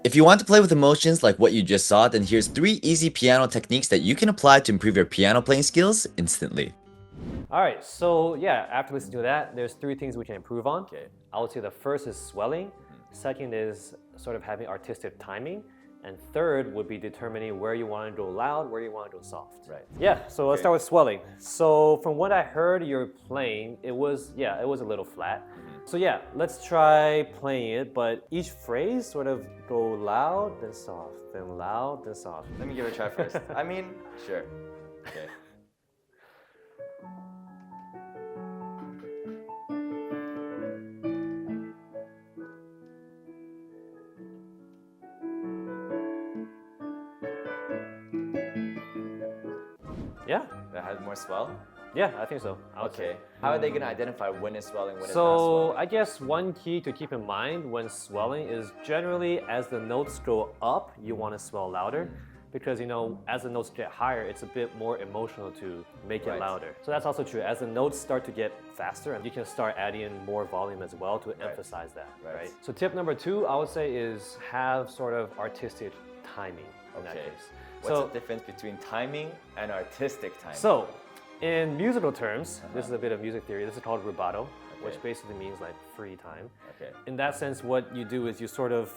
If you want to play with emotions like what you just saw, then here's 3 easy piano techniques that you can apply to improve your piano playing skills instantly. All right, so yeah, after listening to that, there's 3 things we can improve on. Okay. I would say the first is swelling, second is sort of having artistic timing, and third would be determining where you want to go loud, where you want to go soft. Right. Yeah, so let's start with swelling. So from what I heard you're playing, it was a little flat. So yeah, let's try playing it, but each phrase sort of go loud, then soft, then loud, then soft. Let me give it a try first. I mean, sure. Okay. Yeah, That has more swell? yeah, I think so. I would say. Okay. How are they going to identify when it's swelling, when it's not So swelling? I guess one key to keep in mind when swelling is generally as the notes go up, you want to swell louder. Because as the notes get higher, it's a bit more emotional to make it Right. louder. So that's also true. As the notes start to get faster, you can start adding in more volume as well to emphasize that, right? So tip number 2, I would say, is have sort of artistic timing in that case. What's the difference between timing and artistic timing? So, in musical terms, this is a bit of music theory. This is called rubato, which basically means like free time. Okay. In that sense, what you do is you sort of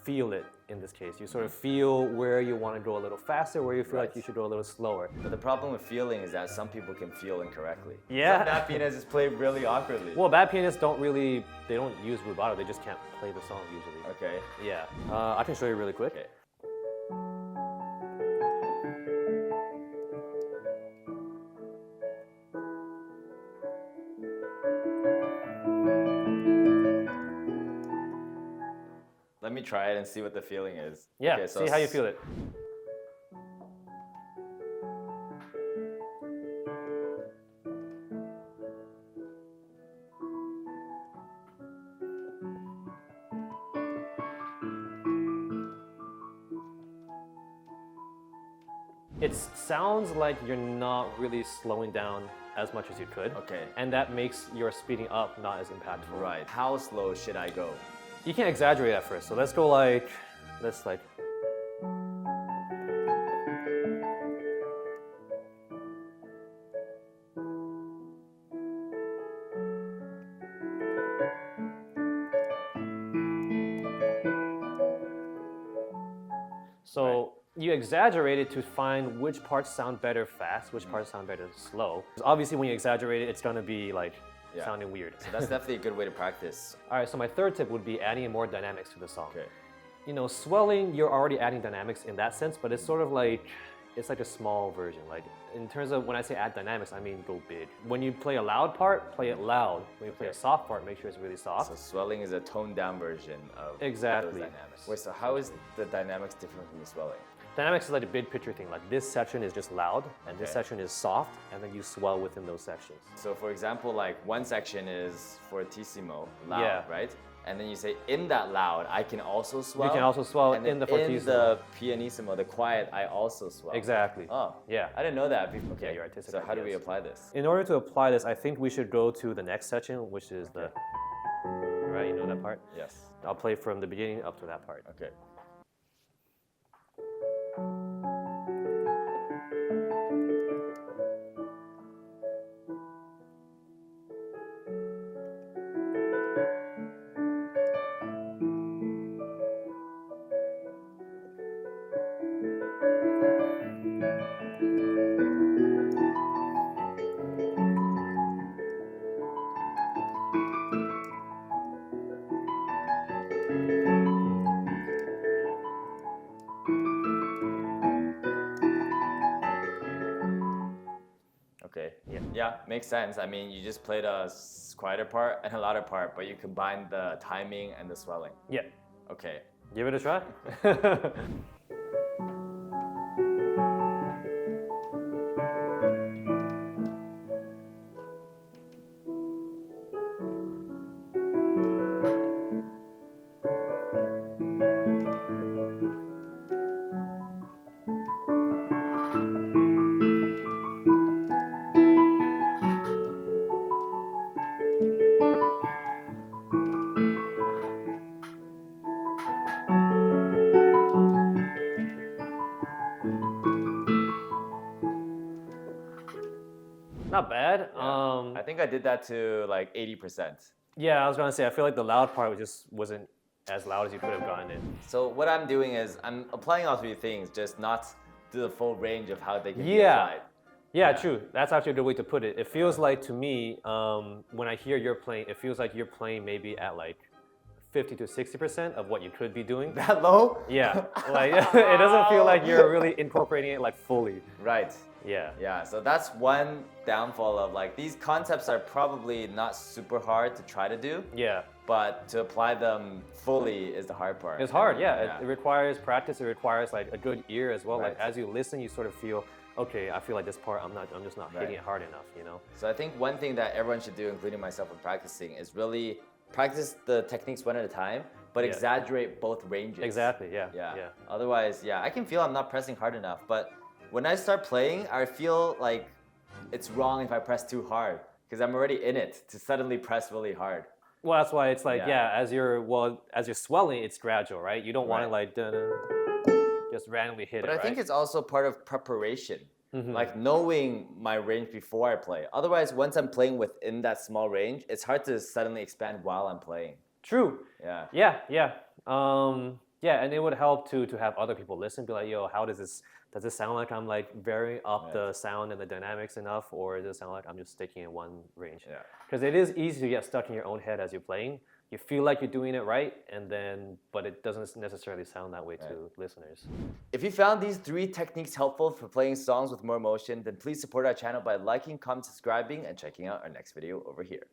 feel it in this case. You sort of feel where you want to go a little faster, where you feel like you should go a little slower. But the problem with feeling is that some people can feel incorrectly. Yeah. Some bad pianists just play really awkwardly. Well, bad pianists don't use rubato. They just can't play the song usually. Okay. Yeah. I can show you really quick. Okay. Let me try it and see what the feeling is. Yeah, Okay, so see how you feel it. It sounds like you're not really slowing down as much as you could. Okay. And that makes your speeding up not as impactful. Right. How slow should I go? You can't exaggerate at first. So let's go like. So you exaggerate it to find which parts sound better fast, which parts sound better slow. Obviously, when you exaggerate it, it's gonna be like sounding weird. So that's definitely a good way to practice. All right, so my third tip would be adding in more dynamics to the song. Okay. Swelling, you're already adding dynamics in that sense, but it's sort of like, it's like a small version. Like in terms of when I say add dynamics, I mean go big. When you play a loud part, play it loud. When you play a soft part, make sure it's really soft. So swelling is a toned down version of Exactly. those dynamics. Wait, so how is the dynamics different from the swelling? Dynamics is like a big picture thing. Like this section is just loud, and this section is soft, and then you swell within those sections. So for example, like one section is fortissimo, loud, right? And then you say in that loud, I can also swell. You can also swell and in the then fortissimo. in the pianissimo, the quiet, I also swell. Exactly. Oh, yeah. I didn't know that. Okay, Yeah, your artistic so how do we ideas. apply this? In order to apply this, I think we should go to the next section, which is the, right, you know that part? Yes. I'll play from the beginning up to that part. Okay. Okay. Yeah, makes sense. I mean, you just played a quieter part and a louder part, but you combine the timing and the swelling. Yeah. Okay. Give it a try. Not bad. I think I did that to like 80%. Yeah, I was gonna say I feel like the loud part just wasn't as loud as you could have gotten it. So what I'm doing is I'm applying all three things, just not to the full range of how they can be Yeah. applied. Yeah, true. That's actually a good way to put it. It feels like to me, when I hear you're playing, it feels like you're playing maybe at like 50 to 60% of what you could be doing. That low? Yeah, like it doesn't feel like you're really incorporating it like fully. Right. Yeah. Yeah, so that's one downfall of like these concepts are probably not super hard to try to do, Yeah. but to apply them fully is the hard part. It's hard, yeah. It requires practice. It requires like a good ear as well. Right. Like as you listen, you sort of feel, okay, I feel like this part, I'm just not hitting Right. it hard enough, you know? So I think one thing that everyone should do, including myself when practicing, is really practice the techniques one at a time, but Yeah. exaggerate both ranges. Exactly, yeah. Yeah. Yeah. Otherwise, yeah, I can feel I'm not pressing hard enough, but when I start playing, I feel like it's wrong if I press too hard because I'm already in it to suddenly press really hard. Well, that's why it's like, Yeah. as you're swelling, it's gradual, right? You don't want to Right. like just randomly hit But it, I right? think it's also part of preparation, Mm-hmm. like knowing my range before I play. Otherwise, once I'm playing within that small range, it's hard to suddenly expand while I'm playing. True. Yeah. Yeah. Yeah, and it would help to have other people listen, be like, yo, how does this sound like I'm like varying up Right. the sound and the dynamics enough, or does it sound like I'm just sticking in one range? Yeah. Because it is easy to get stuck in your own head as you're playing. You feel like you're doing it right, but it doesn't necessarily sound that way to listeners. If you found these 3 techniques helpful for playing songs with more emotion, then please support our channel by liking, commenting, subscribing, and checking out our next video over here.